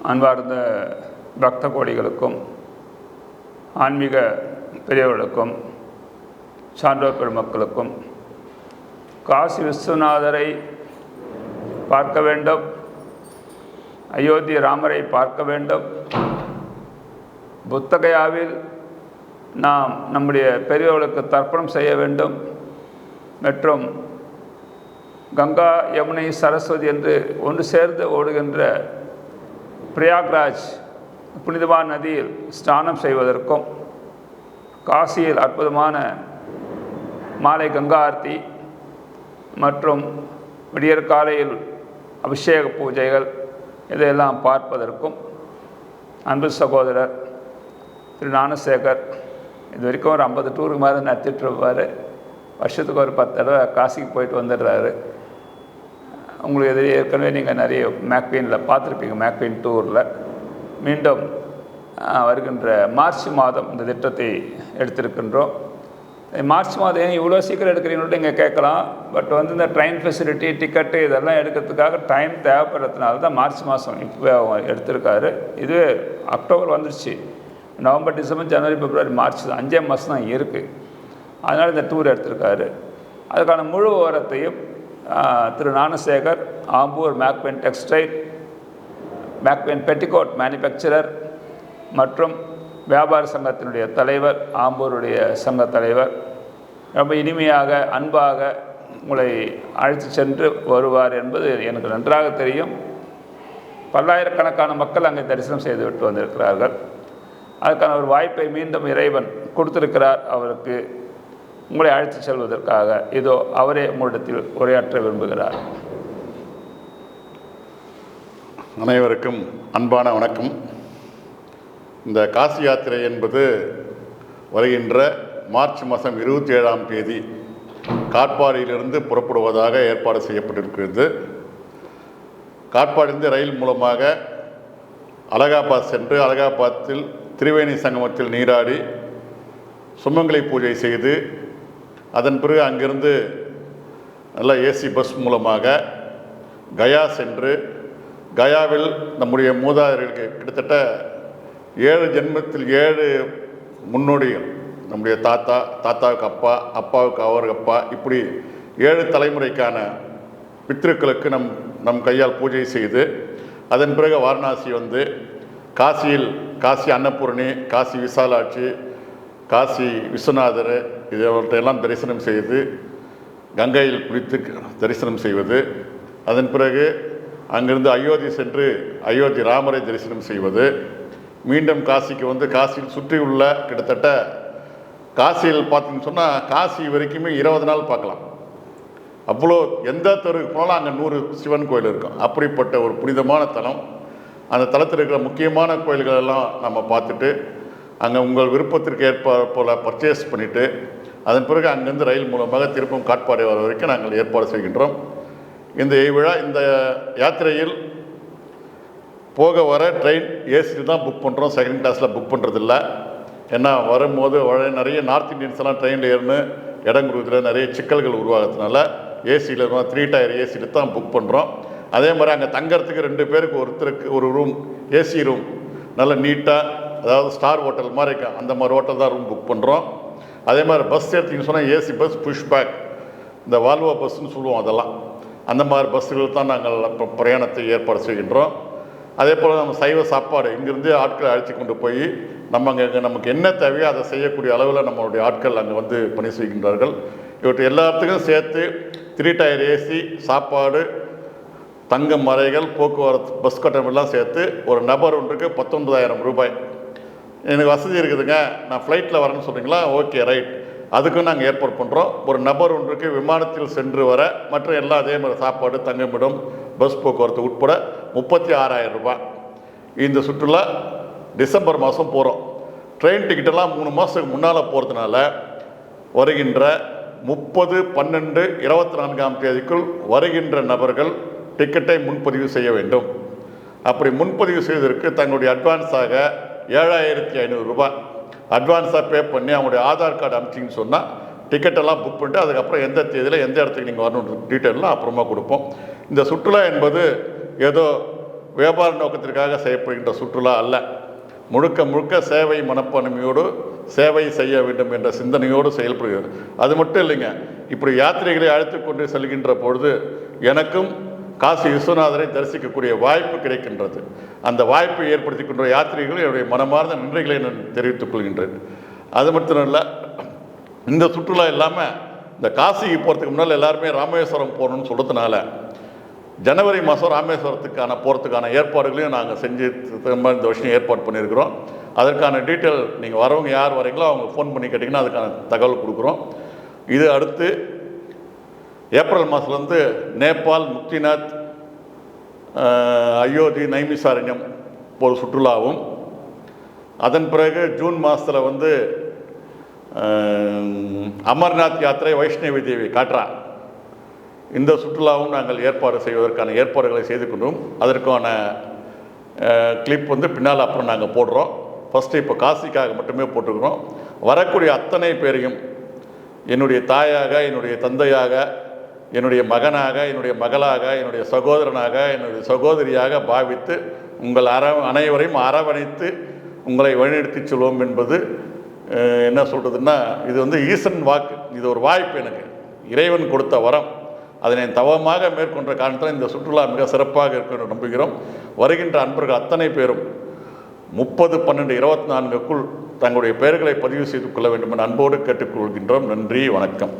அன்பார்ந்த பக்த கோடிகளுக்கும் ஆன்மீக பெரியவர்களுக்கும் சான்றோர் பெருமக்களுக்கும் காசி விஸ்வநாதரை பார்க்க வேண்டும், அயோத்தி ராமரை பார்க்க வேண்டும், புத்தகயாவில் நாம் நம்முடைய பெரியவர்களுக்கு தர்ப்பணம் செய்ய வேண்டும் மற்றும் கங்கா யமுனை சரஸ்வதி என்று ஒன்று சேர்ந்து ஓடுகின்ற பிரயாக்ராஜ் புனிதமான நதியில் ஸ்நானம் செய்வதற்கும், காசியில் அற்புதமான மாலை கங்கா ஆர்த்தி மற்றும் விடியற் காலையில் அபிஷேக பூஜைகள் இதையெல்லாம் பார்ப்பதற்கும் அன்பு சகோதரர் திரு ஞானசேகர் இது வரைக்கும் ஒரு 50 டூருக்கு மாதிரி நடத்திட்டுருப்பார். வருஷத்துக்கு ஒரு 10 தடவை காசிக்கு போயிட்டு வந்துடுறாரு. உங்களுக்கு எதிரே ஏற்கனவே நீங்கள் நிறைய மேக்வீனில் பார்த்துருப்பீங்க. மேக்வீன் டூரில் மீண்டும் வருகின்ற மார்ச் மாதம் இந்த திட்டத்தை எடுத்திருக்கின்றோம். மார்ச் மாதம் ஏன் இவ்வளோ சீக்கிரம் எடுக்கிறீங்கன்னு இங்கே கேட்கலாம். பட் இந்த ட்ரெயின் ஃபெசிலிட்டி, டிக்கெட்டு இதெல்லாம் எடுக்கிறதுக்காக டைம் தேவைப்படுறதுனால தான் மார்ச் மாதம் இப்போ எடுத்திருக்காரு. இதுவே அக்டோபர் வந்துருச்சு. நவம்பர், டிசம்பர், ஜனவரி, பிப்ரவரி, மார்ச் 5 மாதம் தான் இருக்குது. அதனால் இந்த டூர் எடுத்திருக்காரு. அதுக்கான முழு விவரத்தையும் Thiru Gnanasekar, Ambur Makwen textile, Makwen petticoat manufacturer மற்றும் வியாபார சங்கத்தினுடைய தலைவர், ஆம்பூருடைய சங்க தலைவர் ரொம்ப இனிமையாக அன்பாக உங்களை அழைத்து சென்று வருவார் என்பது எனக்கு நன்றாக தெரியும். பல்லாயிரக்கணக்கான மக்கள் அங்கே தரிசனம் செய்துவிட்டு வந்திருக்கிறார்கள். அதுக்கான ஒரு வாய்ப்பை மீண்டும் இறைவன் கொடுத்திருக்கிறார் அவருக்கு. உங்களை அழைத்து செல்வதற்காக இதோ அவரே உங்களிடத்தில் உரையாற்ற விரும்புகிறார். அனைவருக்கும் அன்பான வணக்கம். இந்த காசி யாத்திரை என்பது வருகின்ற மார்ச் மாதம் 27ஆம் தேதி காட்பாடியிலிருந்து புறப்படுவதாக ஏற்பாடு செய்யப்பட்டிருக்கிறது. காட்பாடியிலிருந்து ரயில் மூலமாக அலகாபாத் சென்று அலகாபாத்தில் திரிவேணி சங்கமத்தில் நீராடி சுமங்கலி பூஜை செய்து அதன் பிறகு அங்கிருந்து நல்ல ஏசி பஸ் மூலமாக கயா சென்று கயாவில் நம்முடைய மூதாதையர்களுக்கு கிட்டத்தட்ட 7 ஜென்மத்தில் 7 முன்னோடிகள், நம்முடைய தாத்தாவுக்கு அப்பா, அப்பாவுக்கு அவருக்கு அப்பா, இப்படி 7 தலைமுறைக்கான பித்ருக்களுக்கு நம் கையால் பூஜை செய்து அதன் பிறகு வாரணாசி வந்து காசியில் காசி அன்னபூரணி, காசி விசாலாட்சி, காசி விஸ்வநாதர் இதெல்லாம் தரிசனம் செய்து கங்கையில் குளித்து தரிசனம் செய்வது, அதன் பிறகு அங்கிருந்து அயோத்தி சென்று அயோத்தி ராமரை தரிசனம் செய்வது, மீண்டும் காசிக்கு வந்து காசியில் சுற்றியுள்ள கிட்டத்தட்ட காசியில் பார்த்தீங்கன்னு சொன்னால் காசி வரைக்குமே 20 நாள் பார்க்கலாம். அவ்வளோ எந்த தெருவுக்கு போனாலும் அங்கே 100 சிவன் கோயில் இருக்கும். அப்படிப்பட்ட ஒரு புனிதமான தலம். அந்த தலத்தில் இருக்கிற முக்கியமான கோயில்களெல்லாம் நம்ம பார்த்துட்டு அங்கே உங்கள் விருப்பத்திற்கு போல் பர்ச்சேஸ் பண்ணிவிட்டு அதன் பிறகு அங்கேருந்து ரயில் மூலமாக திருப்பும் காட்பாடி வர வரைக்கும் நாங்கள் ஏற்பாடு செய்கின்றோம். இந்த விழா இந்த யாத்திரையில் போக வர ட்ரெயின் ஏசியில் தான் புக் பண்ணுறோம். செகண்ட் கிளாஸில் புக் பண்ணுறதில்ல. ஏன்னா வரும்போது நிறைய நார்த் இந்தியன்ஸ் எல்லாம் ட்ரெயினில் ஏறினு இடம் கொடுக்குறதுல நிறைய சிக்கல்கள் உருவாகிறதுனால ஏசியில் 3 டயர் ஏசியில் தான் புக் பண்ணுறோம். அதே மாதிரி அங்கே தங்கறதுக்கு 2 பேருக்கு ஒருத்தருக்கு ஒரு ரூம், ஏசி ரூம், நல்ல நீட்டாக, அதாவது ஸ்டார் ஹோட்டல் மாதிரி இருக்கு, அந்த மாதிரி ஹோட்டல் தான் ரூம் புக் பண்ணுறோம். அதே மாதிரி பஸ் எடுத்திங்கன்னு சொன்னால் ஏசி பஸ், புஷ்பேக், இந்த வால்வோ பஸ்ன்னு சொல்லுவோம், அதெல்லாம் அந்த மாதிரி பஸ்ஸுகள் தான் நாங்கள் பிரயாணத்தை ஏற்பாடு செய்கின்றோம். அதே போல் நம்ம சைவ சாப்பாடு இங்கேருந்து ஆட்களை அழைச்சி கொண்டு போய் நமக்கு என்ன தேவையோ அதை செய்யக்கூடிய அளவில் நம்மளுடைய ஆட்கள் அங்கே வந்து பணி செய்கின்றார்கள். இவற்றை எல்லாத்துக்கும் சேர்த்து 3 டயர் ஏசி, சாப்பாடு, தங்க மறைகள், போக்குவரத்து, பஸ் கட்டணமெல்லாம் சேர்த்து ஒரு நபர் ஒன்றுக்கு 19,000 ரூபாய். எனக்கு வசதி இருக்குதுங்க, நான் ஃப்ளைட்டில் வரேன்னு சொல்கிறீங்களா? ஓகே, ரைட், அதுக்கும் நாங்கள் ஏற்பாடு பண்ணுறோம். ஒரு நபர் ஒன்றுக்கு விமானத்தில் சென்று வர மற்ற எல்லாம் அதே மாதிரி சாப்பாடு, தங்குமிடம், பஸ் போக்குவரத்து உட்பட 36,000 ரூபாய். இந்த சுற்றுலா டிசம்பர் மாதம் போகிறோம். ட்ரெயின் டிக்கெட்டெல்லாம் 3 மாதத்துக்கு முன்னால் போகிறதுனால வருகின்ற 30/12/24ஆம் தேதிக்குள் வருகின்ற நபர்கள் டிக்கெட்டை முன்பதிவு செய்ய வேண்டும். அப்படி முன்பதிவு செய்வதற்கு தங்களுடைய அட்வான்ஸாக 7,500 ரூபாய் அட்வான்ஸாக பே பண்ணி அவங்களுடைய ஆதார் கார்டு அனுப்பிச்சிங்கன்னு சொன்னால் டிக்கெட்டெல்லாம் புக் பண்ணிட்டு அதுக்கப்புறம் எந்த தேதியில் எந்த இடத்துக்கு நீங்கள் வரணும் டீட்டெயிலாம் அப்புறமா கொடுப்போம். இந்த சுற்றுலா என்பது ஏதோ வியாபார நோக்கத்திற்காக செய்யப்படுகின்ற சுற்றுலா அல்ல. முழுக்க முழுக்க சேவை மனப்பான்மையோடு சேவை செய்ய வேண்டும் என்ற சிந்தனையோடு செயல்படுகிறது. அது மட்டும் இல்லைங்க, இப்படி யாத்திரைகளை அழைத்து கொண்டு செல்கின்ற பொழுது எனக்கும் காசி விஸ்வநாதரை தரிசிக்கக்கூடிய வாய்ப்பு கிடைக்கின்றது. அந்த வாய்ப்பை ஏற்படுத்தி கொண்ட யாத்திரிகள் என்னுடைய மனமார்ந்த நன்றிகளை நான் தெரிவித்துக் கொள்கின்றேன். அது மட்டும் இல்லை, இந்த சுற்றுலா இல்லாமல் இந்த காசிக்கு போகிறதுக்கு முன்னால் எல்லாருமே ராமேஸ்வரம் போகணும்னு சொல்கிறதுனால ஜனவரி மாதம் ராமேஸ்வரத்துக்கான போகிறதுக்கான ஏற்பாடுகளையும் நாங்கள் செஞ்சு இந்த வருஷம் ஏற்பாடு பண்ணியிருக்கிறோம். அதற்கான டீட்டெயில் நீங்கள் வரவங்க யார் வரீங்களோ அவங்க ஃபோன் பண்ணி கேட்டிங்கன்னா அதுக்கான தகவல் கொடுக்குறோம். இது அடுத்து ஏப்ரல் மாதத்துலேருந்து நேபாள், முக்திநாத், அயோத்தி, நைமிசாரண்யம் ஒரு சுற்றுலாவும், அதன் பிறகு ஜூன் மாதத்தில் வந்து அமர்நாத் யாத்திரை, வைஷ்ணவி தேவி காட்ரா, இந்த சுற்றுலாவும் நாங்கள் ஏற்பாடு செய்வதற்கான ஏற்பாடுகளை செய்து கொண்டோம். அதற்கான கிளிப் வந்து பின்னால் அப்புறம் நாங்கள் போடுறோம். ஃபஸ்ட்டு இப்போ காசிக்காக மட்டுமே போட்டுக்கிறோம். வரக்கூடிய அத்தனை பேரையும் என்னுடைய தாயாக, என்னுடைய தந்தையாக, என்னுடைய மகனாக, என்னுடைய மகளாக, என்னுடைய சகோதரனாக, என்னுடைய சகோதரியாக பாவித்து உங்கள் அனைவரையும் அரவணைத்து உங்களை வழிநடத்தி செல்வோம் என்பது என்ன சொல்கிறதுன்னா, இது வந்து ஈசன் வாக்கு. இது ஒரு வாய்ப்பு, எனக்கு இறைவன் கொடுத்த வரம். அதனை தவமாக மேற்கொண்ட காரணத்தில் இந்த சுற்றுலா மிக சிறப்பாக இருக்கும் என்று நம்புகிறோம். வருகின்ற அன்பர்கள் அத்தனை பேரும் 30/12/24க்குள் தங்களுடைய பெயர்களை பதிவு செய்து கொள்ள வேண்டும் என அன்போடு கேட்டுக்கொள்கின்றோம். நன்றி, வணக்கம்.